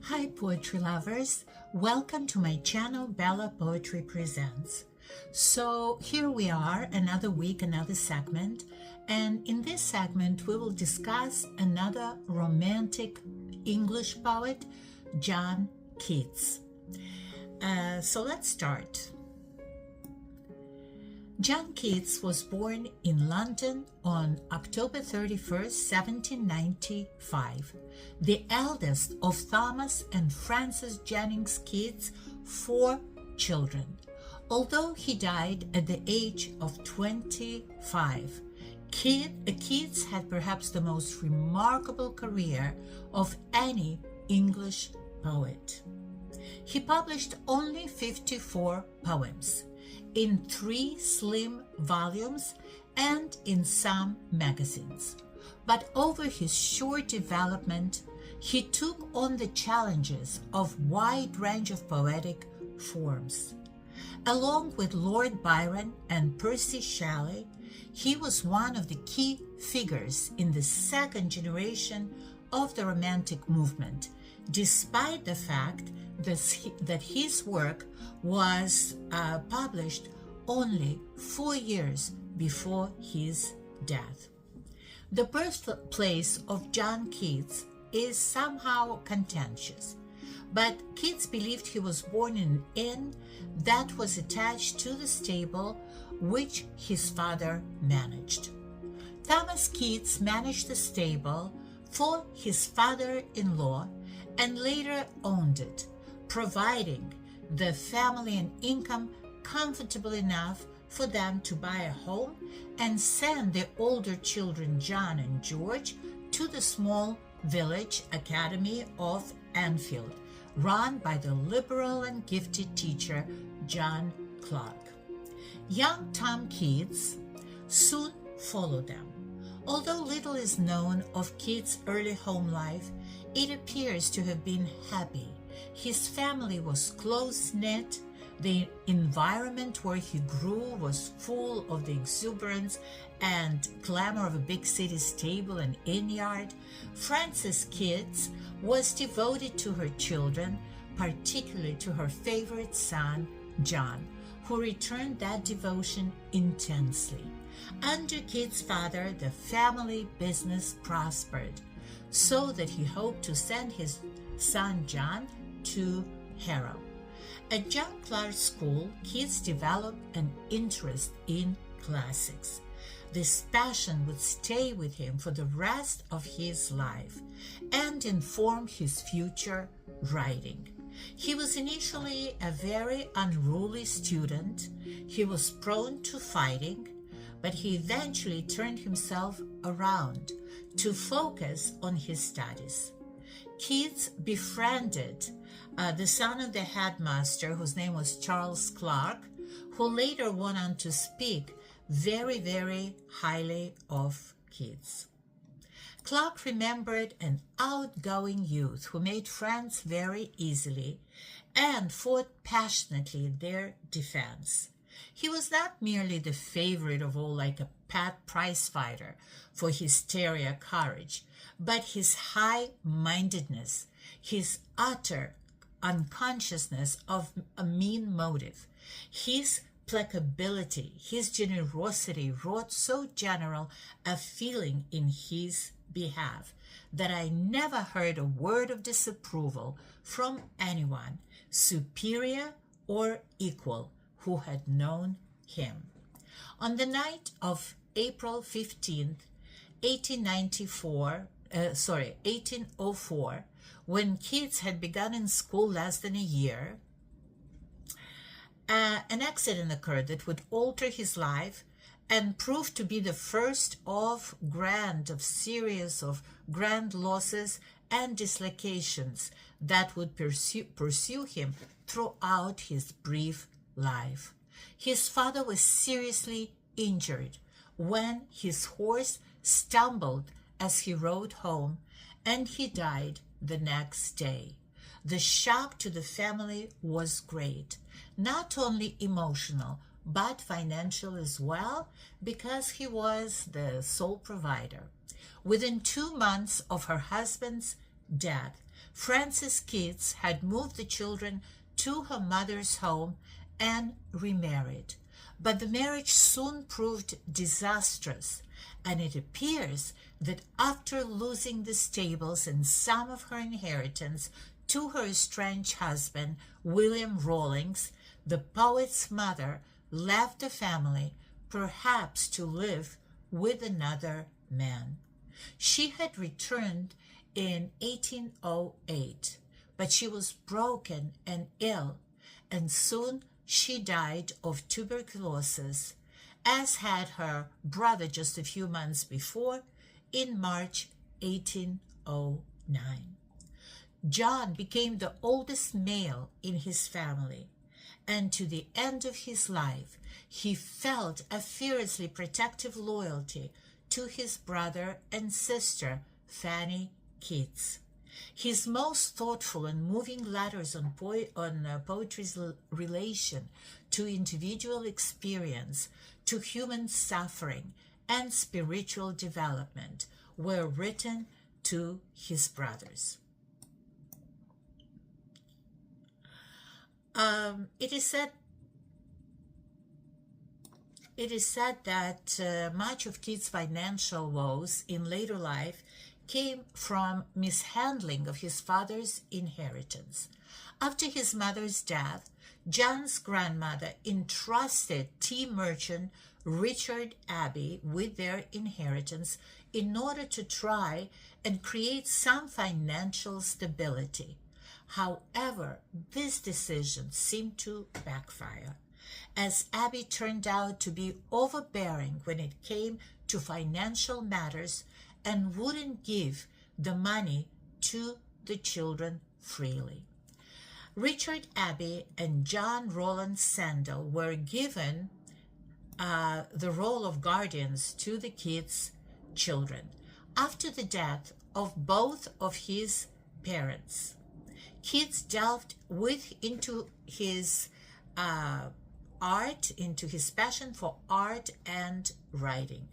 Hi poetry lovers, welcome to my channel Bella Poetry Presents. So here we are, another week, another segment, and in this segment we will discuss another romantic English poet, John Keats. So let's start. John Keats was born in London on October 31st, 1795, the eldest of Thomas and Frances Jennings Keats' 4 children. Although he died at the age of 25, Keats had perhaps the most remarkable career of any English poet. He published only 54 poems in 3 slim volumes and in some magazines. But over his short development, he took on the challenges of wide range of poetic forms. Along with Lord Byron and Percy Shelley, he was one of the key figures in the second generation of the Romantic movement, despite the fact that his work was published only 4 years before his death. The birthplace of John Keats is somehow contentious, but Keats believed he was born in an inn that was attached to the stable which his father managed. Thomas Keats managed the stable for his father-in-law and later owned it, providing the family an income comfortable enough for them to buy a home and send their older children John and George to the small village academy of Anfield, run by the liberal and gifted teacher John Clark. Young Tom Keats soon followed them. Although little is known of Keats' early home life, it appears to have been happy. His family was close-knit. The environment where he grew was full of the exuberance and glamour of a big city stable and inn-yard. Frances Keats was devoted to her children, particularly to her favorite son, John, who returned that devotion intensely. Under Keats' father, the family business prospered, so that he hoped to send his son John to Harrow. At John Clark's school, Keats developed an interest in classics. This passion would stay with him for the rest of his life and inform his future writing. He was initially a very unruly student. He was prone to fighting, but he eventually turned himself around to focus on his studies. Keats befriended the son of the headmaster, whose name was Charles Clark, who later went on to speak very, very highly of Keats. Clark remembered an outgoing youth who made friends very easily and fought passionately in their defense. He was not merely the favorite of all, like a pet prize fighter for his terrier courage, but his high-mindedness, his utter unconsciousness of a mean motive, his placability, his generosity wrought so general a feeling in his behalf that I never heard a word of disapproval from anyone, superior or equal, who had known him. On the night of April 15th, 1804, when Keats had begun in school less than a year, an accident occurred that would alter his life and prove to be the first of series of grand losses and dislocations that would pursue him throughout his brief life. His father was seriously injured when his horse stumbled as he rode home, and he died the next day. The shock to the family was great, not only emotional, but financial as well, because he was the sole provider. Within 2 months of her husband's death, Frances Keats had moved the children to her mother's home and remarried. But the marriage soon proved disastrous, and it appears that after losing the stables and some of her inheritance to her estranged husband, William Rawlings, the poet's mother left the family, perhaps to live with another man. She had returned in 1808, but she was broken and ill, and soon she died of tuberculosis, as had her brother just a few months before, in March 1809. John became the oldest male in his family, and to the end of his life, he felt a fiercely protective loyalty to his brother and sister, Fanny Keats. His most thoughtful and moving letters on poetry's relation to individual experience, to human suffering, and spiritual development were written to his brothers. It is said that much of Keats' financial woes in later life came from mishandling of his father's inheritance. After his mother's death, John's grandmother entrusted tea merchant Richard Abbey with their inheritance in order to try and create some financial stability. However, this decision seemed to backfire, as Abby turned out to be overbearing when it came to financial matters and wouldn't give the money to the children freely. Richard Abbey and John Rowland Sandal were given the role of guardians to the Keats children after the death of both of his parents. Keats delved into his into his passion for art and writing.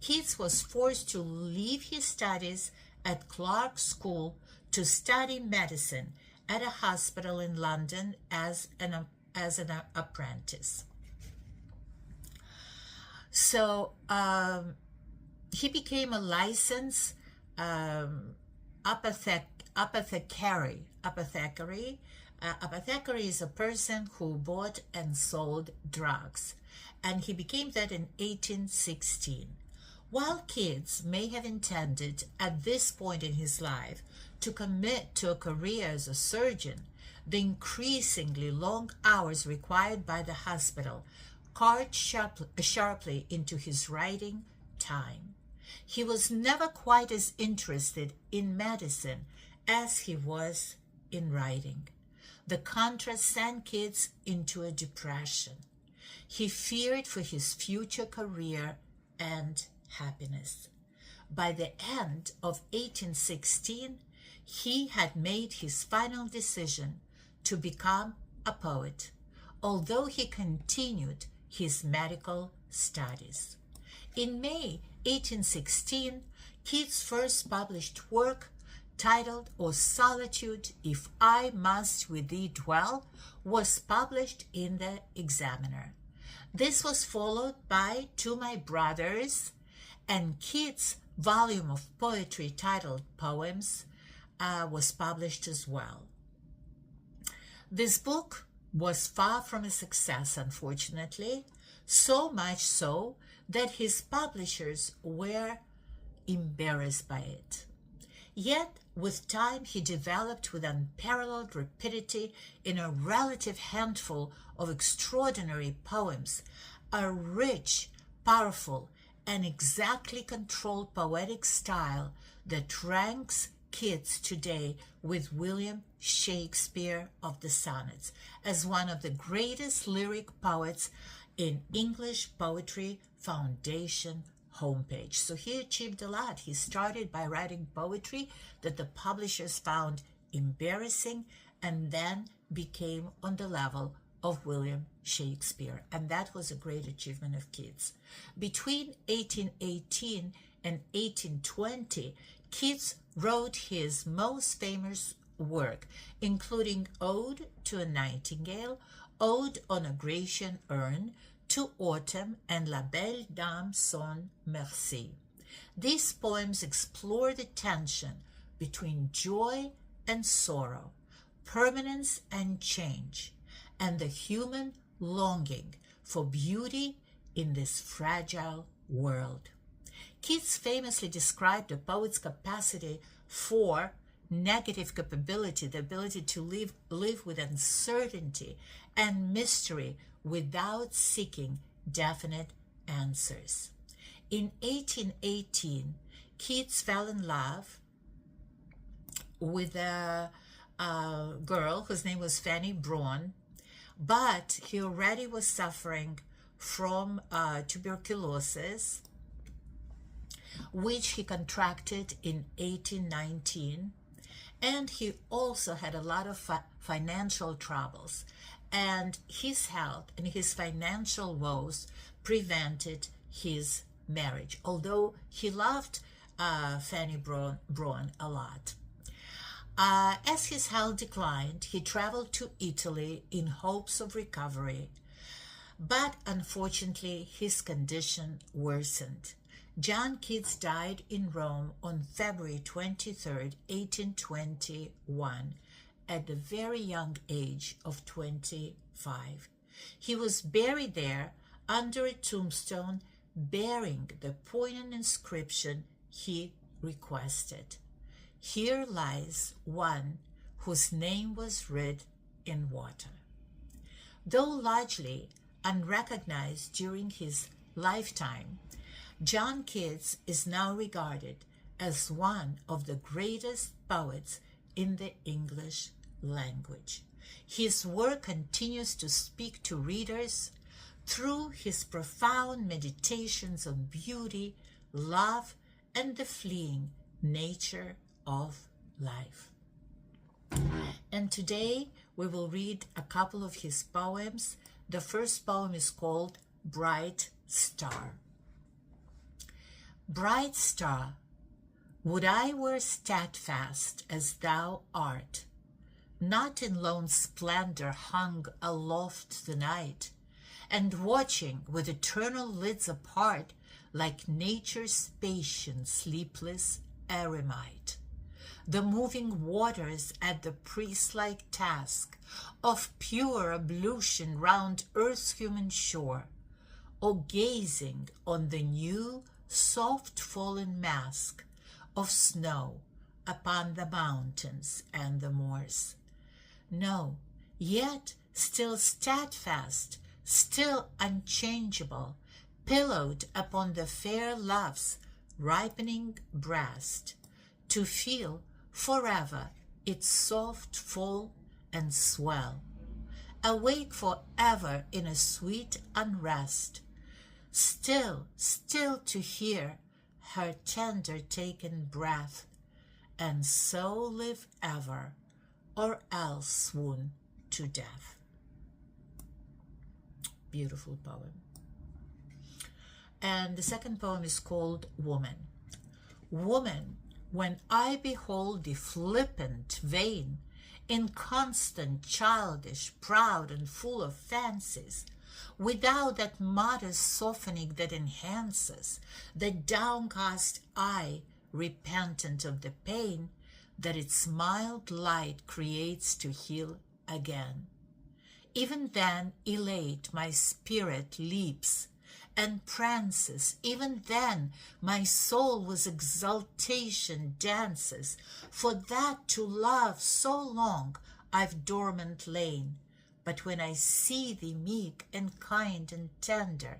Keats was forced to leave his studies at Clark's School to study medicine at a hospital in London as an apprentice. So he became a licensed apothecary. Apothecary is a person who bought and sold drugs, and he became that in 1816. While Keats may have intended at this point in his life to commit to a career as a surgeon, the increasingly long hours required by the hospital carved sharply into his writing time. He was never quite as interested in medicine as he was in writing. The contrast sent Keats into a depression. He feared for his future career and happiness. By the end of 1816, he had made his final decision to become a poet, although he continued his medical studies. In May 1816, Keats' first published work, titled O Solitude, If I Must With Thee Dwell, was published in the Examiner. This was followed by To My Brothers, and Keats' volume of poetry titled Poems was published as well. This book was far from a success, unfortunately, so much so that his publishers were embarrassed by it. Yet, with time, he developed with unparalleled rapidity in a relative handful of extraordinary poems, a rich, powerful, and exactly controlled poetic style that ranks Keats today with William Shakespeare of the Sonnets as one of the greatest lyric poets in English Poetry Foundation homepage. So he achieved a lot. He started by writing poetry that the publishers found embarrassing and then became on the level of William Shakespeare. And that was a great achievement of Keats. Between 1818 and 1820, Keats wrote his most famous work, including Ode to a Nightingale, Ode on a Grecian Urn, To Autumn, and La Belle Dame sans Merci. These poems explore the tension between joy and sorrow, permanence and change, and the human longing for beauty in this fragile world. Keats famously described a poet's capacity for negative capability, the ability to live with uncertainty and mystery without seeking definite answers. In 1818, Keats fell in love with a girl whose name was Fanny Brawne, but he already was suffering from tuberculosis, which he contracted in 1819, and he also had a lot of financial troubles, and his health and his financial woes prevented his marriage, although he loved Fanny Brawne a lot. As his health declined, he traveled to Italy in hopes of recovery, but unfortunately his condition worsened. John Keats died in Rome on February 23, 1821, at the very young age of 25. He was buried there under a tombstone bearing the poignant inscription he requested. Here lies one whose name was writ in water. Though largely unrecognized during his lifetime, John Keats is now regarded as one of the greatest poets in the English language. His work continues to speak to readers through his profound meditations on beauty, love, and the fleeting nature of life. And today we will read a couple of his poems. The first poem is called Bright Star. Bright star, would I were steadfast as thou art, not in lone splendor hung aloft the night, and watching with eternal lids apart, like nature's patient, sleepless eremite, the moving waters at the priest-like task of pure ablution round earth's human shore, or gazing on the new soft fallen mask of snow upon the mountains and the moors. No, yet still steadfast, still unchangeable, pillowed upon the fair love's ripening breast, to feel forever its soft fall and swell, awake forever in a sweet unrest, still to hear her tender taken breath, and so live ever, or else swoon to death. Beautiful poem. And the second poem is called Woman. Woman, when I behold thee flippant, vain, inconstant, childish, proud, and full of fancies, without that modest softening that enhances the downcast eye, repentant of the pain that its mild light creates to heal again. Even then, elate, my spirit leaps and prances. Even then, my soul with exultation dances, for that to love so long I've dormant lain. But when I see thee meek and kind and tender,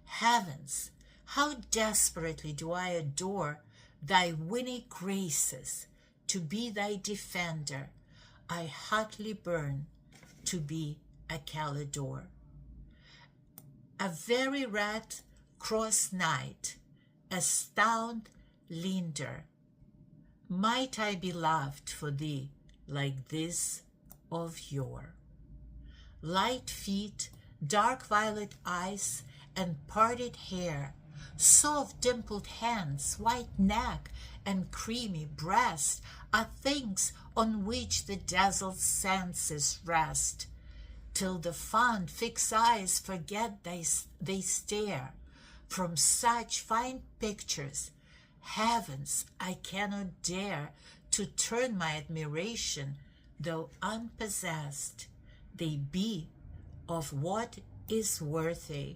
heavens, how desperately do I adore thy winning graces. To be thy defender, I hotly burn to be a Calidore. A very red cross night, a stout linder, might I be loved for thee like this of yore. Light feet, dark violet eyes, and parted hair, Soft dimpled hands, white neck, and creamy breast are things on which the dazzled senses rest, till the fond fixed eyes forget they stare. From such fine pictures, heavens, I cannot dare to turn my admiration, though unpossessed they be of what is worthy.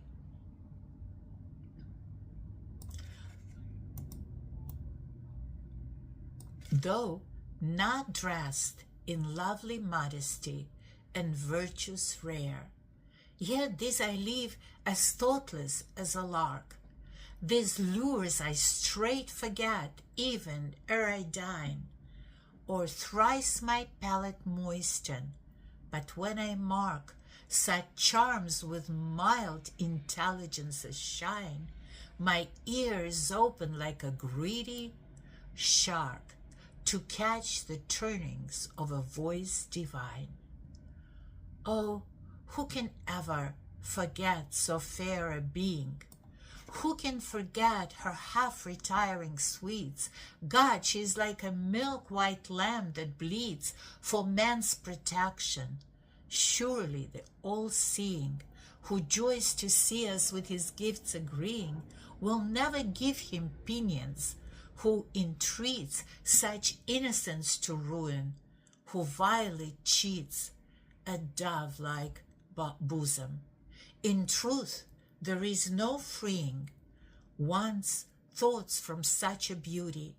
Though not dressed in lovely modesty and virtues rare, yet this I leave as thoughtless as a lark. These lures I straight forget, even ere I dine, or thrice my palate moisten. But when I mark such charms with mild intelligences shine, my ears open like a greedy shark to catch the turnings of a voice divine. Oh, who can ever forget so fair a being? Who can forget her half-retiring sweets? God, she is like a milk-white lamb that bleeds for man's protection. Surely the all-seeing, who joys to see us with his gifts agreeing, will never give him pinions, who entreats such innocence to ruin, who vilely cheats a dove-like bosom. In truth, there is no freeing one's thoughts from such a beauty.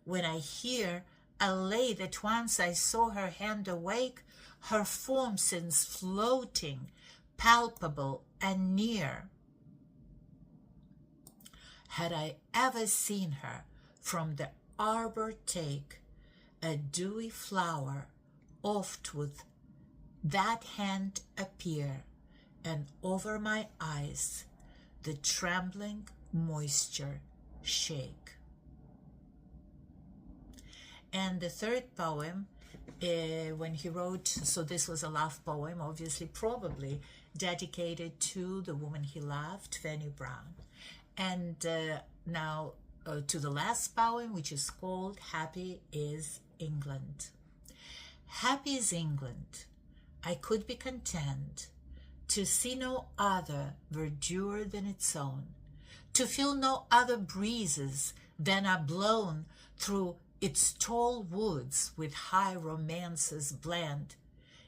When I hear allay that once I saw her hand awake, her form seems floating, palpable and near. Had I ever seen her from the arbor take a dewy flower, oft would that hand appear, and over my eyes the trembling moisture shake. And the third poem, when he wrote, so this was a love poem, obviously, probably dedicated to the woman he loved, Fanny Brown. And now to the last poem, which is called Happy is England. Happy is England, I could be content to see no other verdure than its own, to feel no other breezes than are blown through its tall woods with high romances blend.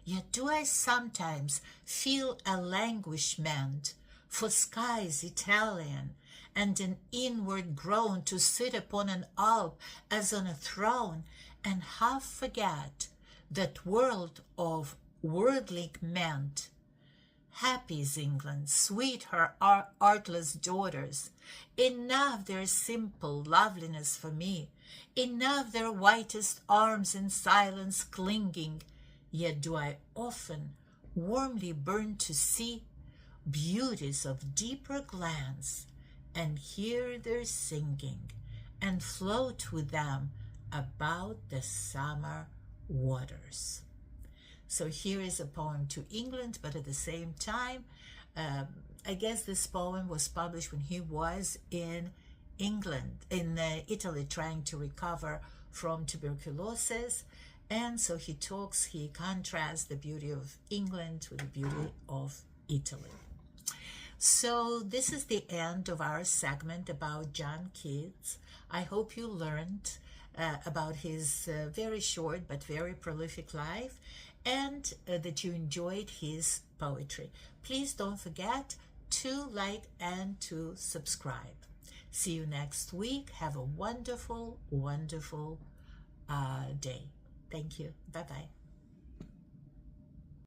Yet do I sometimes feel a languishment for skies Italian, and an inward groan to sit upon an Alp as on a throne, and half forget that world of worldling meant. Happy is England, sweet her artless daughters. Enough their simple loveliness for me, enough their whitest arms in silence clinging. Yet do I often warmly burn to see beauties of deeper glance, and hear their singing, and float with them about the summer waters. So here is a poem to England, but at the same time, I guess this poem was published when he was in England, in Italy, trying to recover from tuberculosis. And so he contrasts the beauty of England with the beauty of Italy. So this is the end of our segment about John Keats. I hope you learned about his very short but very prolific life, and that you enjoyed his poetry. Please don't forget to like and to subscribe. See you next week. Have a wonderful, wonderful day. Thank you. Bye-bye.